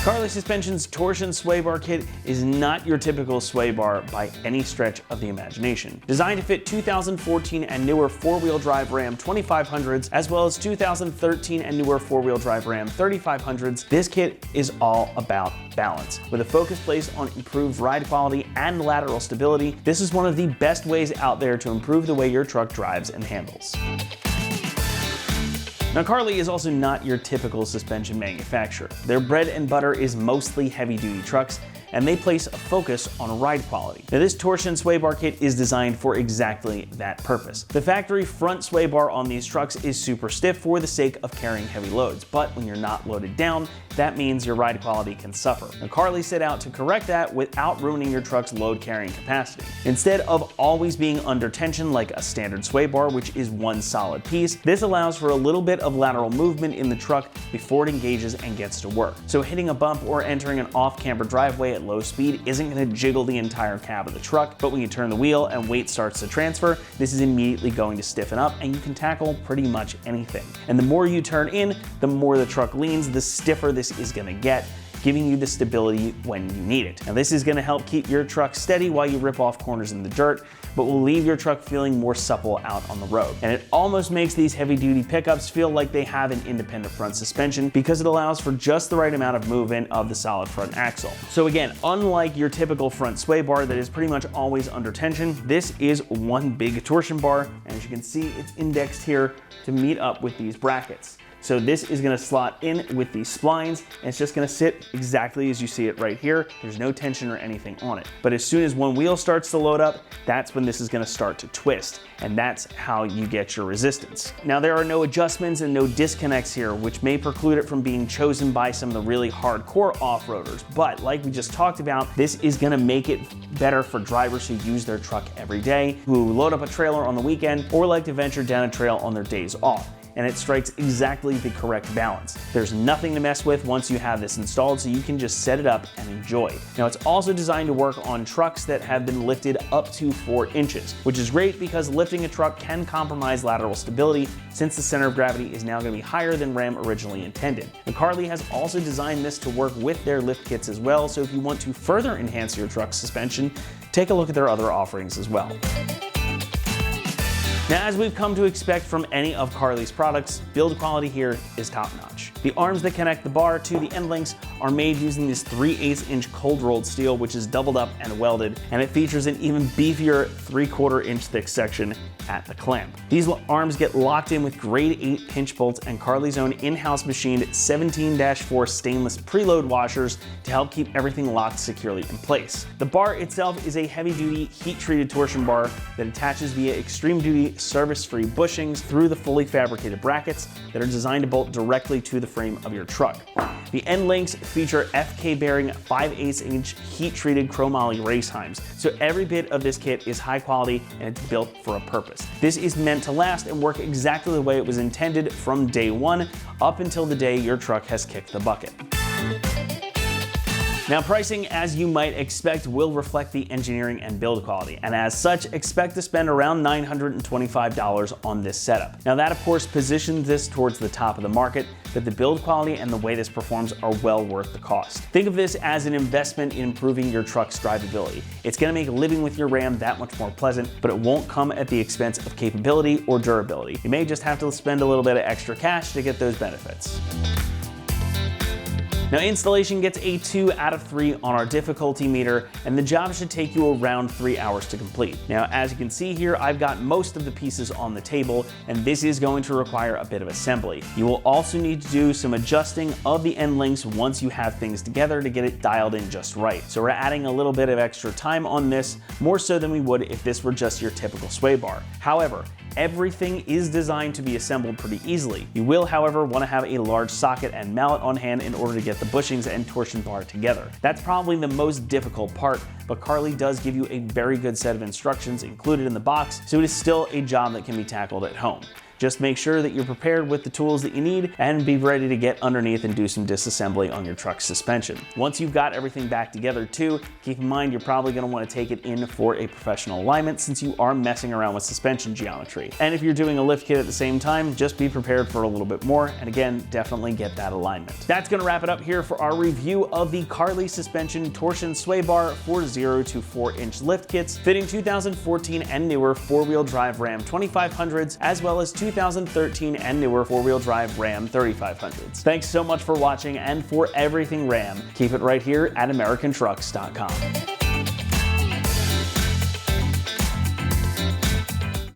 Carli Suspension's Torsion sway bar kit is not your typical sway bar by any stretch of the imagination. Designed to fit 2014 and newer four-wheel drive Ram 2500s, as well as 2013 and newer four-wheel drive Ram 3500s, this kit is all about balance. With a focus placed on improved ride quality and lateral stability, this is one of the best ways out there to improve the way your truck drives and handles. Now, Carli is also not your typical suspension manufacturer. Their bread and butter is mostly heavy-duty trucks, and they place a focus on ride quality. Now, this Torsion sway bar kit is designed for exactly that purpose. The factory front sway bar on these trucks is super stiff for the sake of carrying heavy loads, but when you're not loaded down, that means your ride quality can suffer. Now, Carli set out to correct that without ruining your truck's load carrying capacity. Instead of always being under tension like a standard sway bar, which is one solid piece, this allows for a little bit of lateral movement in the truck before it engages and gets to work. So hitting a bump or entering an off-camber driveway at low speed isn't going to jiggle the entire cab of the truck, but when you turn the wheel and weight starts to transfer, this is immediately going to stiffen up and you can tackle pretty much anything. And the more you turn in, the more the truck leans, the stiffer this is going to get, giving you the stability when you need it. Now, this is going to help keep your truck steady while you rip off corners in the dirt, but will leave your truck feeling more supple out on the road. And it almost makes these heavy-duty pickups feel like they have an independent front suspension because it allows for just the right amount of movement of the solid front axle. So again, unlike your typical front sway bar that is pretty much always under tension, this is one big torsion bar, and as you can see, it's indexed here to meet up with these brackets. So this is going to slot in with these splines, and it's just going to sit exactly as you see it right here. There's no tension or anything on it. But as soon as one wheel starts to load up, that's when this is going to start to twist, and that's how you get your resistance. Now, there are no adjustments and no disconnects here, which may preclude it from being chosen by some of the really hardcore off-roaders. But like we just talked about, this is going to make it better for drivers who use their truck every day, who load up a trailer on the weekend, or like to venture down a trail on their days off. And it strikes exactly the correct balance. There's nothing to mess with once you have this installed, so you can just set it up and enjoy. Now, it's also designed to work on trucks that have been lifted up to 4 inches, which is great because lifting a truck can compromise lateral stability since the center of gravity is now going to be higher than Ram originally intended. And Carli has also designed this to work with their lift kits as well, so if you want to further enhance your truck's suspension, take a look at their other offerings as well. Now, as we've come to expect from any of Carli's products, build quality here is top-notch. The arms that connect the bar to the end links are made using this 3/8-inch cold-rolled steel, which is doubled up and welded, and it features an even beefier 3/4-inch thick section at the clamp. These arms get locked in with grade 8 pinch bolts and Carli's own in-house machined 17-4 stainless preload washers to help keep everything locked securely in place. The bar itself is a heavy-duty, heat-treated torsion bar that attaches via extreme-duty service-free bushings through the fully fabricated brackets that are designed to bolt directly to the frame of your truck. The end links feature FK-bearing 5/8-inch heat-treated chromoly race heims, so every bit of this kit is high quality and it's built for a purpose. This is meant to last and work exactly the way it was intended from day one up until the day your truck has kicked the bucket. Now, pricing, as you might expect, will reflect the engineering and build quality, and as such, expect to spend around $925 on this setup. Now, that of course positions this towards the top of the market, but the build quality and the way this performs are well worth the cost. Think of this as an investment in improving your truck's drivability. It's going to make living with your Ram that much more pleasant, but it won't come at the expense of capability or durability. You may just have to spend a little bit of extra cash to get those benefits. Now, installation gets a 2 out of 3 on our difficulty meter, and the job should take you around 3 hours to complete. Now, as you can see here, I've got most of the pieces on the table, and this is going to require a bit of assembly. You will also need to do some adjusting of the end links once you have things together to get it dialed in just right. So we're adding a little bit of extra time on this, more so than we would if this were just your typical sway bar. However, everything is designed to be assembled pretty easily. You will, however, want to have a large socket and mallet on hand in order to get the bushings and torsion bar together. That's probably the most difficult part, but Carli does give you a very good set of instructions included in the box, so it is still a job that can be tackled at home. Just make sure that you're prepared with the tools that you need and be ready to get underneath and do some disassembly on your truck's suspension. Once you've got everything back together too, keep in mind you're probably going to want to take it in for a professional alignment since you are messing around with suspension geometry. And if you're doing a lift kit at the same time, just be prepared for a little bit more, and again, definitely get that alignment. That's going to wrap it up here for our review of the Carli suspension torsion sway bar for 0 to 4-inch lift kits, fitting 2014 and newer 4-wheel drive Ram 2500s, as well as 2013 and newer 4-wheel drive Ram 3500s. Thanks so much for watching, and for everything Ram, keep it right here at AmericanTrucks.com.